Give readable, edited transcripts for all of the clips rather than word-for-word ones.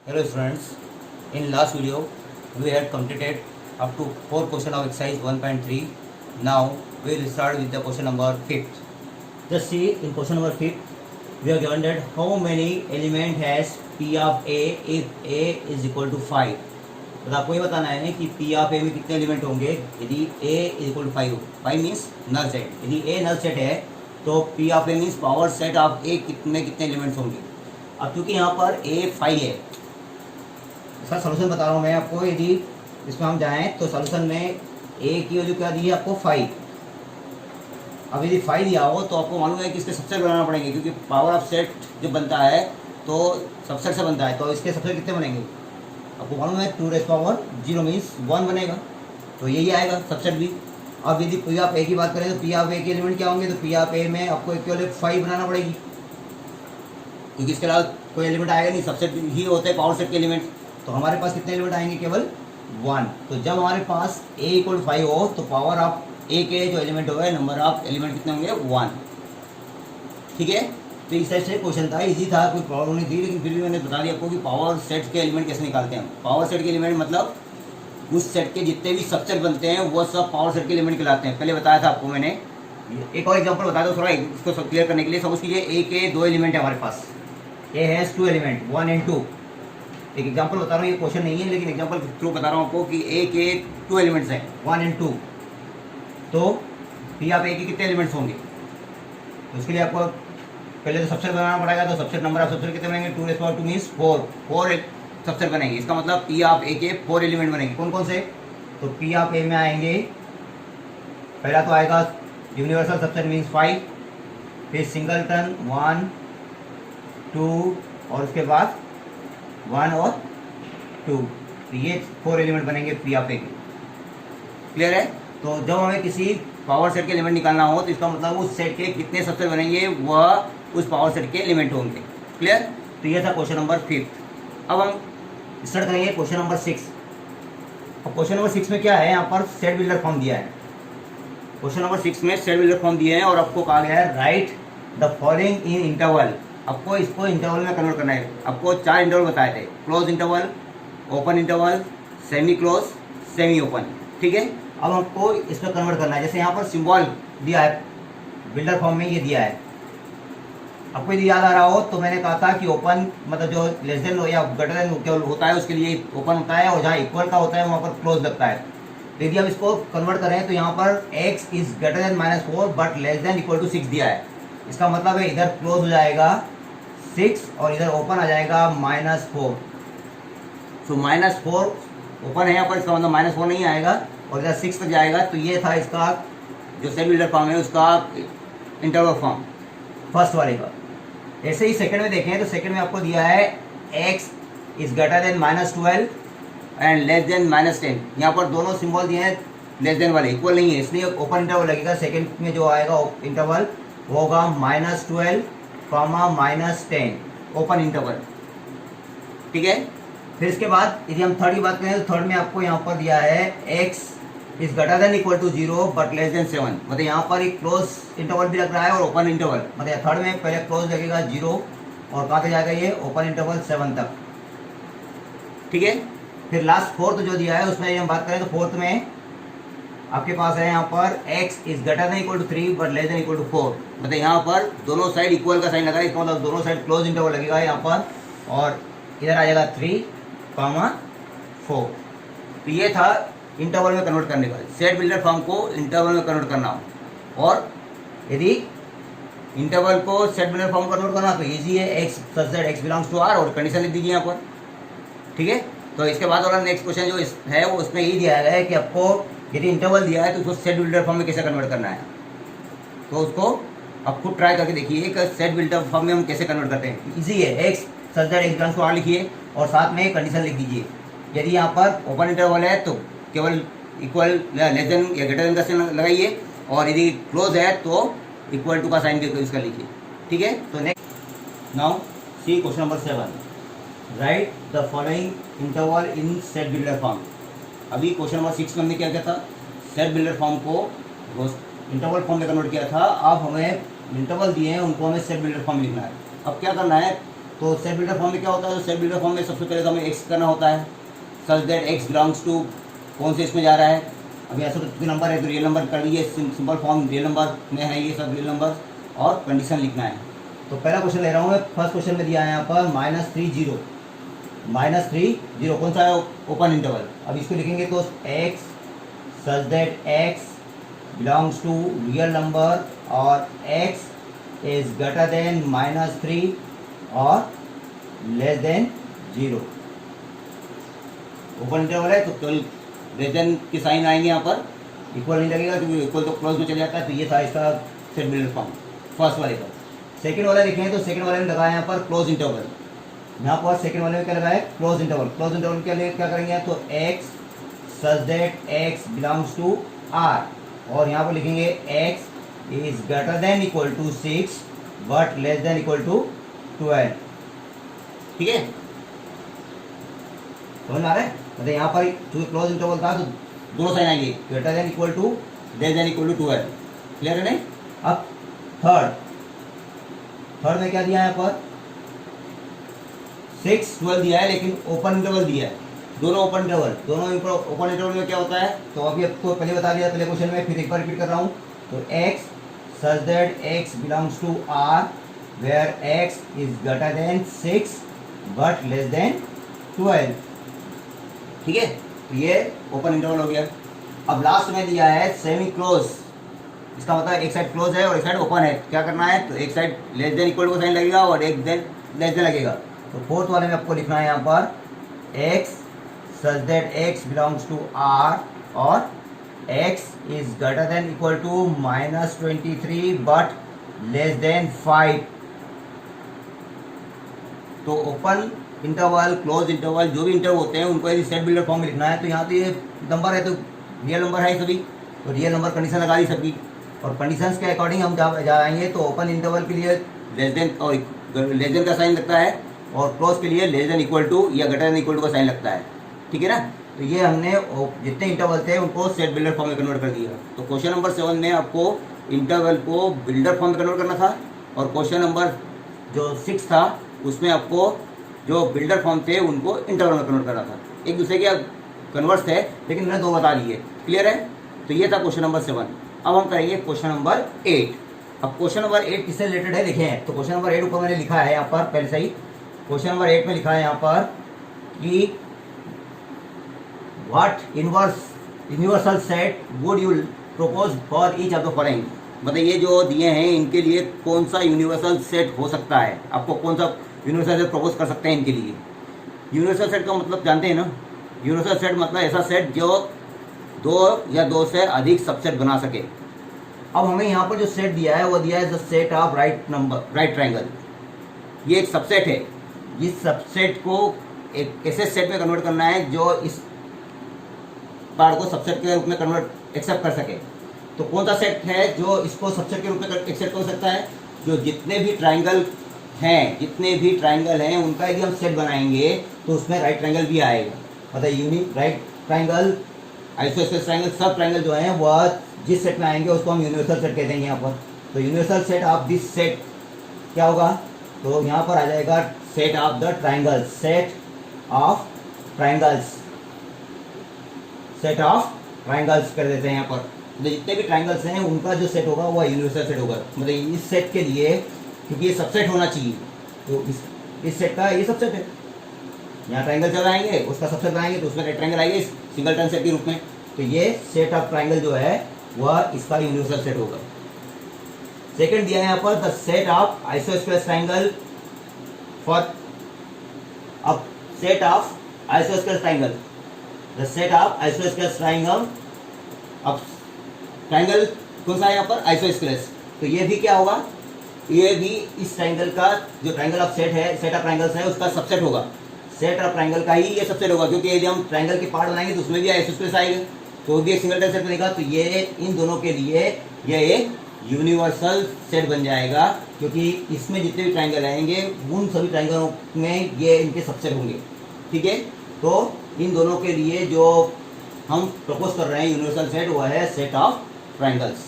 Hello students, in last video we had completed up to 4 question of exercise 1.3. Now we will start with the question number 5th. Just see in question number 5th we are given that how many element has P of A if A is equal to 5. तो आपको ये बताना है कि P of A में कितने element होंगे यदि A is equal to 5 हो. 5 means null set. यदि A null set है तो P of A means power set of A कितने एलिमेंट्स होंगे. अब क्योंकि यहाँ पर A 5 है, इसका सोल्यूशन बता रहा हूँ मैं आपको. यदि इसमें हम जाएं तो सोल्यूशन में ए की वैल्यू क्या दी है आपको 5. अब यदि 5 दिया हो तो आपको मालूम है कि इसके सबसेट बनाना पड़ेंगे, क्योंकि पावर ऑफ सेट जो बनता है तो सबसेट से बनता है. तो इसके सबसेट कितने बनेंगे आपको मालूम है, 2⁻0 मीन्स 1 बनेगा. तो यही आएगा सबसेट भी. अब यदि पी ऑफ ए की बात करें तो पी ऑफ ए के एलिमेंट क्या होंगे, तो पी ऑफ ए में आपको केवल 5 बनाना पड़ेगी, क्योंकि इसके अलावा कोई एलिमेंट आएगा नहीं. सबसेट ही होते हैं पावर सेट के एलिमेंट. तो हमारे पास कितने एलिमेंट आएंगे, केवल 1. तो जब हमारे पास a इक्वल 5 हो तो पावर ऑफ a के जो एलिमेंट हो गए, नंबर ऑफ एलिमेंट कितने होंगे 1. ठीक है. तो इस टाइप से क्वेश्चन था, इजी था, कोई प्रॉब्लम नहीं थी. लेकिन फिर भी मैंने बता दिया आपको कि पावर सेट के एलिमेंट कैसे निकालते हैं. पावर सेट के एलिमेंट मतलब उस सेट के जितने भी सबसेट बनते हैं वो सब पावर सेट के एलिमेंट कहलाते हैं. पहले बताया था आपको मैंने. एक और एग्जाम्पल बता दो थोड़ा इसको क्लियर करने के लिए. सपोज कीजिए a के 2 एलिमेंट है हमारे पास. a has 2 element 1 and 2. एक एग्जांपल बता रहा हूँ, ये क्वेश्चन नहीं है लेकिन एग्जांपल थ्रू बता रहा हूँ आपको कि ए के 2 एलिमेंट्स हैं 1 and 2. तो पी ऑफ ए के कितने एलिमेंट्स होंगे, तो उसके लिए आपको पहले तो सबसेट बनाना पड़ेगा. तो सबसेट नंबर ऑफ सबसेट कितने बनेंगे, 2⁻2 मीन्स 4 सबसेट बनेंगे. इसका मतलब पी ऑफ ए के 4 एलिमेंट बनेंगे. कौन कौन से, तो पी ऑफ ए में आएंगे, पहला तो आएगा यूनिवर्सल सबसेट मीन्स 5, फिर सिंगलटन 1 2 और उसके बाद 1 और 2. तो ये 4 एलिमेंट बनेंगे पी ऑफ ए के. क्लियर है. तो जब हमें किसी पावर सेट के एलिमेंट निकालना हो तो इसका मतलब उस सेट के कितने सबसेट बनेंगे वह उस पावर सेट के एलिमेंट होंगे. क्लियर. तो ये था क्वेश्चन नंबर 5. अब हम स्टार्ट करेंगे क्वेश्चन नंबर 6. अब क्वेश्चन नंबर 6 में क्या है, यहाँ पर सेट बिल्डर फॉर्म दिया है. क्वेश्चन नंबर 6 में सेट बिल्डर फॉर्म दिए हैं और आपको कहा गया है right the following in interval. आपको इसको इंटरवल में कन्वर्ट करना है. आपको 4 इंटरवल बताए थे, close interval, open interval, semi close, semi open. ठीक है. अब हमको इसमें कन्वर्ट करना है. जैसे यहाँ पर सिंबल दिया है बिल्डर फॉर्म में, ये दिया है. आपको यदि याद आ रहा हो तो मैंने कहा था कि ओपन मतलब जो लेस देन या ग्रेटर देन केवल होता है उसके लिए ओपन होता है, और जहाँ इक्वल का होता है वहाँ पर क्लोज लगता है. तो यदि हम इसको कन्वर्ट करें तो यहाँ पर x is greater than -4 but less than equal to 6 दिया है. इसका मतलब है इधर क्लोज हो जाएगा 6 और इधर ओपन आ जाएगा -4. सो -4 ओपन है यहाँ पर, इसका मतलब -4 नहीं आएगा और इधर 6 तक जाएगा. तो ये था इसका जो सेट बिल्डर फॉर्म है उसका इंटरवल फॉर्म फर्स्ट वाले का. ऐसे ही सेकंड में देखें तो सेकंड में आपको दिया है x is greater then -12 and less than -10. यहाँ पर दोनों सिंबल दिए हैं लेस देन वाले, इक्वल नहीं है, इसलिए ओपन इंटरवल लगेगा. सेकंड में जो आएगा इंटरवल होगा -12 -10 ओपन इंटरवल. ठीक है. फिर इसके बाद यदि हम थर्ड की बात करें तो थर्ड में आपको यहाँ पर दिया है x is greater than equal to 0 but less than 7. मतलब यहाँ पर एक क्लोज इंटरवल भी लग रहा है और ओपन इंटरवल. मतलब थर्ड में पहले क्लोज लगेगा 0 और कहाँ तक जाएगा ये ओपन इंटरवल 7 तक. ठीक है. फिर लास्ट फोर्थ जो दिया है उसमें हम बात करें तो फोर्थ में आपके पास है यहाँ पर x is greater than equal to 3 but less than equal to 4. मतलब यहाँ पर दोनों साइड इक्वल का साइन लगा है, इसका मतलब दोनों साइड क्लोज इंटरवल लगेगा यहाँ पर, और इधर आ जाएगा 3, 4. तो ये था इंटरवल में कन्वर्ट करने का. सेट बिल्डर फॉर्म को इंटरवल में कन्वर्ट करना हो, और यदि इंटरवल को सेट बिल्डर फॉर्म कन्वर्ट करना तो ईजी है. x such that x belongs to r और कंडीशन लिख दीजिए यहाँ पर. ठीक है. तो इसके बाद वाला नेक्स्ट क्वेश्चन जो है वो उसमें यही दिया गया है कि आपको यदि इंटरवल दिया है तो उसको सेट बिल्डर फॉर्म में कैसे कन्वर्ट करना है. तो उसको आप खुद ट्राई करके देखिए कि सेट बिल्डर फॉर्म में हम कैसे कन्वर्ट करते हैं. इजी है. x such that x belongs to r लिखिए और साथ में कंडीशन लिख दीजिए. यदि यहाँ पर ओपन इंटरवल है तो केवल इक्वल लेस देन या ग्रेटर देन का साइन लगाइए, और यदि क्लोज है तो इक्वल टू का साइन इसका लिखिए. ठीक है. तो next now see question number 7. Right the following interval in set builder form. अभी क्वेश्चन नंबर 6 में हमने क्या किया था, सेट बिल्डर फॉर्म को इंटरवल फॉर्म में कन्वर्ट किया था. अब हमें इंटरवल दिए हैं उनको हमें सेट बिल्डर फॉर्म लिखना है. अब क्या करना है, तो सेट बिल्डर फॉर्म में क्या होता है, तो सेट बिल्डर फॉर्म में सबसे पहले तो हमें एक्स करना होता है, such that x belongs to कौन से इसमें जा रहा है। अभी ऐसा तो नंबर है तो रियल नंबर कर लीजिए, सिंपल फॉर्म रियल नंबर में है, ये सब रियल नंबर, और कंडीशन लिखना है। तो पहला क्वेश्चन ले रहा हूँ मैं, फर्स्ट क्वेश्चन में दिया है यहाँ पर -3 0 कौन सा है, ओपन इंटरवल। अब इसको लिखेंगे तो x such that x belongs to real number और एक्स इज ग्रेटर देन -3 और लेस देन 0। ओपन इंटरवल है तो केवल लेस देन के साइन आएंगे यहाँ पर, इक्वल नहीं लगेगा क्योंकि इक्वल तो क्लोज में चले जाता है। तो ये था इसका सेट बिल्डर फॉर्म फर्स्ट वाले का। सेकंड वाला लिखें तो सेकंड वाले में लगाया यहाँ पर क्लोज इंटरवल, यहाँ पर सेकंड वाले में क्या लगाया, क्लोज इंटरवल। क्लोज इंटरवल के लिए क्या करेंगे, तो x such that x belongs to R, और यहाँ पर लिखेंगे x is greater than equal to 6 but less than equal to 12। ठीक है, समझ में आ रहा है। मतलब यहाँ पर जो क्लोज इंटरवल था तो दोनों साइन आएंगे, greater than equal to less than equal to 12। Clear है नहीं। अब थर्ड में क्या दिया है यहाँ पर, 6 12 दिया है लेकिन ओपन इंटरवल दिया है, दोनों ओपन इंटरवल, दोनों ओपन इंटरवल में क्या होता है, तो अभी आपको पहले बता दिया पहले क्वेश्चन में, फिर एक बार रिपीट कर रहा हूँ। तो x such that x belongs to R where x is greater than 6 but less than 12। ठीक है, तो ये ओपन इंटरवल हो गया। अब लास्ट में दिया है सेमी क्लोज, इसका मतलब एक साइड क्लोज है और एक साइड ओपन है। क्या करना है, तो एक साइड लेस देन इक्वल को साइन लगेगा और एक देन लेस देन लगेगा। तो फोर्थ वाले में आपको लिखना है यहाँ पर x such that x belongs to R और x is greater than equal to -23 but less than 5। तो ओपन इंटरवल, क्लोज इंटरवल, जो भी इंटरवल होते हैं उनको यदि सेट बिल्डर फॉर्म में लिखना है, तो यहाँ तो ये नंबर है तो रियल नंबर है सभी, तो रियल नंबर कंडीशन लगा दी सबकी, और कंडीशंस के अकॉर्डिंग हम जाएंगे। तो ओपन इंटरवल के लिए लेस देन और लेस देन का साइन लगता है, और क्लोज के लिए लेस देन इक्वल टू या ग्रेटर देन इक्वल टू का साइन लगता है। ठीक है ना। तो ये हमने जितने इंटरवल थे उनको सेट बिल्डर फॉर्म में कन्वर्ट कर दिया। तो क्वेश्चन नंबर 7 में आपको इंटरवल को बिल्डर फॉर्म में कन्वर्ट करना था, और क्वेश्चन नंबर जो 6 था उसमें आपको जो बिल्डर फॉर्म थे उनको इंटरवल में कन्वर्ट करना था। एक दूसरे के कन्वर्ट्स थे लेकिन मैंने 2 बता दिए। क्लियर है। तो ये था क्वेश्चन नंबर 7। अब हम करेंगे क्वेश्चन नंबर 8। अब क्वेश्चन नंबर 8 किससे रिलेटेड है देखें। तो क्वेश्चन नंबर 8 ऊपर मैंने लिखा है यहाँ पर पहले से ही। क्वेश्चन नंबर 8 में लिखा है यहाँ पर कि what universal set would you propose for each of the following. मतलब ये जो दिए हैं इनके लिए कौन सा यूनिवर्सल सेट हो सकता है, आपको कौन सा यूनिवर्सल सेट प्रपोज कर सकते हैं इनके लिए। यूनिवर्सल सेट का मतलब जानते हैं ना। यूनिवर्सल सेट मतलब ऐसा सेट जो 2 या 2 से अधिक सबसेट बना सके। अब हमें यहाँ पर जो सेट दिया है वो दिया है the set of right triangle. ये एक सबसेट है। इस सबसेट को एक ऐसे सेट में कन्वर्ट करना है जो इस पार्ट को सबसेट के रूप में कन्वर्ट एक्सेप्ट कर सके। तो कौन सा सेट है जो इसको सबसेट के रूप में एक्सेप्ट कर सकता है, जो जितने भी ट्रायंगल हैं उनका यदि हम सेट बनाएंगे तो उसमें राइट ट्रायंगल भी आएगा। मतलब राइट ट्रायंगल, आइसोसेलेस ट्रायंगल, सब ट्रायंगल जो हैं वह जिस सेट में आएंगे उसको हम यूनिवर्सल सेट कहते हैं यहाँ पर। तो universal set of this set क्या होगा, तो यहाँ पर आ जाएगा set of the triangles, set of triangles कर देते हैं यहाँ पर। तो जितने भी ट्रायंगल्स हैं उनका जो सेट होगा वह यूनिवर्सल सेट होगा। मतलब इस सेट के लिए, क्योंकि ये सबसेट होना चाहिए, तो इस सेट का ये सबसेट है। यहाँ ट्रायंगल चल आएंगे, उसका सबसेट बनाएंगे तो उसमें ट्रायंगल आएंगे सिंगल सेट के रूप में। तो ये सेट ऑफ ट्रायंगल जो है वह इसका यूनिवर्सल सेट होगा। सेकंड दिया है यहाँ पर the set of isosceles triangle for अब set of isosceles triangle, the set of isosceles triangle. अब ट्रायंगल कौन सा है यहाँ पर, आइसोस्केलेस। तो ये भी क्या होगा, ये भी इस ट्रायंगल का जो ट्रायंगल ऑफ सेट है, सेट ऑफ ट्रायंगल्स है उसका सबसेट होगा। सेट ऑफ ट्रायंगल का ही ये सबसेट होगा, क्योंकि यदि हम ट्रायंगल के पार्ट बनाएंगे तो उसमें भी आइसोस्केलेस आएगा, तो भी एक सिंगल सेट बनेगा। तो ये इन दोनों के लिए ये एक यूनिवर्सल सेट बन जाएगा, क्योंकि इसमें जितने भी ट्रायंगल आएंगे उन सभी ट्रायंगलों में ये इनके सबसेट होंगे। ठीक है। तो इन दोनों के लिए जो हम प्रपोज कर रहे हैं यूनिवर्सल सेट वह है सेट ऑफ ट्रायंगल्स।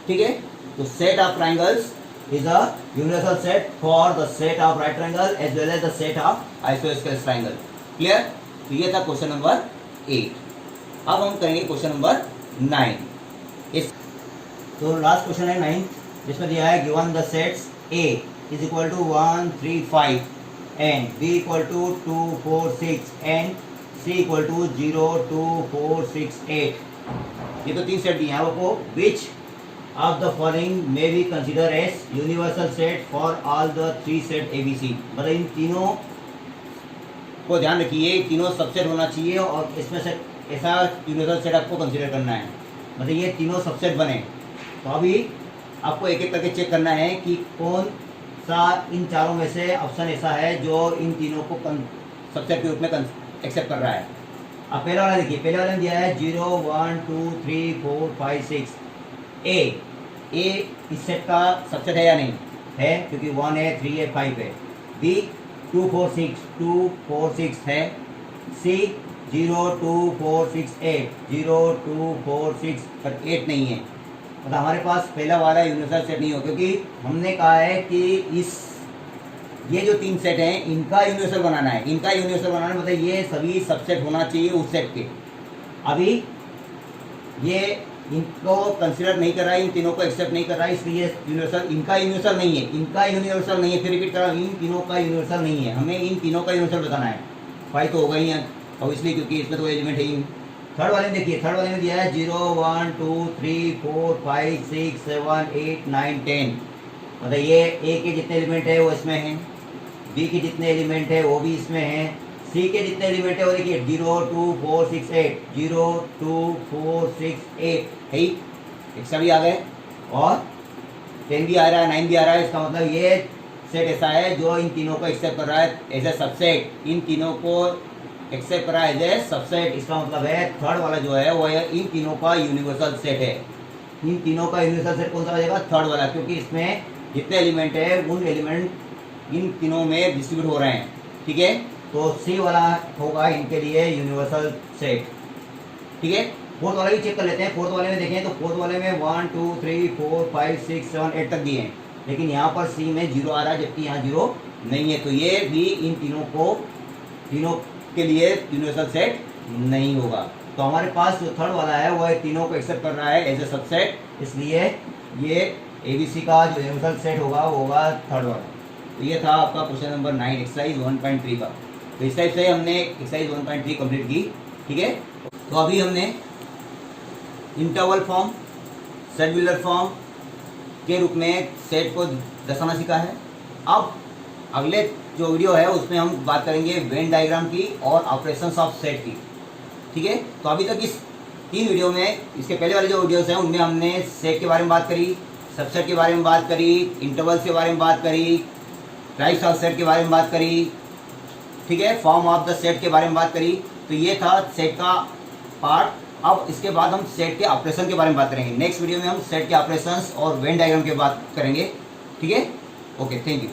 ठीक है। तो set of triangles is a universal set for the set of right triangle as well as the set of isosceles triangle. Clear? तो ये था क्वेश्चन नंबर 8. अब हम करेंगे क्वेश्चन नंबर 9. इस तो लास्ट क्वेश्चन है 9, जिसमें दिया है given the sets A is equal to 1 3 5 and B equal to 2 4 6 and C equal to 0 2 4 6 8. ये तो 3 सेट दिए हैं आपको. Which of the following may be considered as universal set for all the 3 set ABC. मतलब इन तीनों को ध्यान रखिए, तीनों सबसेट होना चाहिए और इसमें से ऐसा यूनिवर्सल सेट आपको कंसीडर करना है. मतलब ये तीनों सबसेट बने. तो अभी आपको एक एक करके चेक करना है कि कौन सा इन चारों में से ऑप्शन ऐसा है जो इन तीनों को सबसेट के रूप में एक्सेप्ट कर रहा है. अब पहला वाला देखिए, पहले वाले में दिया है 0 1 2 3 4 5 6. ए इस सेट का सबसेट है या नहीं है, क्योंकि 1 है 3 है 5 है. बी 2 4 6 है. सी 0 2 4 6 8 0 2 4 6 पर 8 नहीं है. मतलब हमारे पास पहला वाला यूनिवर्सल सेट नहीं हो, क्योंकि हमने कहा है कि ये जो 3 सेट हैं इनका यूनिवर्सल बनाना है. इनका यूनिवर्सल बनाना मतलब ये सभी सबसेट होना चाहिए उस सेट के. अभी ये इनको कंसीडर नहीं कर रहा है, इन तीनों को एक्सेप्ट नहीं कर रहा है, इसलिए यूनिवर्सल इनका यूनिवर्सल नहीं है. इनका यूनिवर्सल नहीं है, फिर रिपीट कर रहा हूँ, इन तीनों का यूनिवर्सल नहीं है. हमें इन तीनों का यूनिवर्सल बताना है. 5 तो होगा ही है ऑब्वियसली, क्योंकि इसमें तो एलिमेंट है ही. थर्ड वाले में देखिए, थर्ड वाले में दिया है 0 1 2 3 4 5 6 7 8 9 10. मतलब ये ए के जितने एलिमेंट है वो इसमें हैं, बी के जितने एलिमेंट है वो भी इसमें हैं, सी के जितने एलिमेंट है वो देखिए 0 2 4 6 8 0 2 4 6 8 है. एक्स्ट्रा भी आ गए और 10 भी आ रहा है, 9 भी आ रहा है. इसका मतलब ये सेट ऐसा है जो इन तीनों को एक्सेप्ट कर रहा है एज ए सबसेट. इन तीनों को एक्सेप्ट कर रहा है एज ए सबसेट. इसका मतलब है थर्ड वाला जो है वो है इन तीनों का यूनिवर्सल सेट है. इन तीनों का यूनिवर्सल सेट कौन सा हो जाएगा? थर्ड वाला, क्योंकि इसमें जितने एलिमेंट है उन एलिमेंट इन तीनों में डिस्ट्रीब्यूट हो रहे हैं. ठीक है, तो सी वाला होगा इनके लिए यूनिवर्सल सेट. ठीक है, फोर्थ वाला भी चेक कर लेते हैं. फोर्थ वाले में देखें तो फोर्थ वाले में 1 2 3 4 5 6 7 8 तक दिए हैं, लेकिन यहाँ पर सी में 0 आ रहा है, जबकि यहाँ 0 नहीं है. तो ये भी इन तीनों के लिए यूनिवर्सल सेट नहीं होगा. तो हमारे पास जो थर्ड वाला है वो तीनों को एक्सेप्ट कर रहा है एज ए सबसेट, इसलिए ये एबीसी का जो यूनिवर्सल सेट होगा वो होगा थर्ड वाला. तो ये था आपका क्वेश्चन नंबर 9 एक्सरसाइज 1.3 का. तो इस टाइप से हमने एक्सरसाइज 1.3 कंप्लीट की. ठीक है, तो अभी हमने इंटरवल फॉर्म, सर्कुलर फॉर्म के रूप में सेट को दर्शाना सीखा है. अब अगले जो वीडियो है उसमें हम बात करेंगे वेन डायग्राम की और ऑपरेशंस ऑफ सेट की. ठीक है, तो अभी तक इस 3 वीडियो में, इसके पहले वाले जो वीडियोस हैं उनमें हमने सेट के बारे में बात करी, सबसेट के बारे में बात करी, इंटरवल्स के बारे में बात करी, टाइप्स ऑफ सेट के बारे में बात करी. ठीक है, फॉर्म ऑफ द सेट के बारे में बात करी. तो ये था सेट का पार्ट. अब इसके बाद हम सेट के ऑपरेशन के बारे में बात करेंगे. नेक्स्ट वीडियो में हम सेट के ऑपरेशंस और वेन डायग्राम की बात करेंगे. ठीक है, ओके, थैंक यू.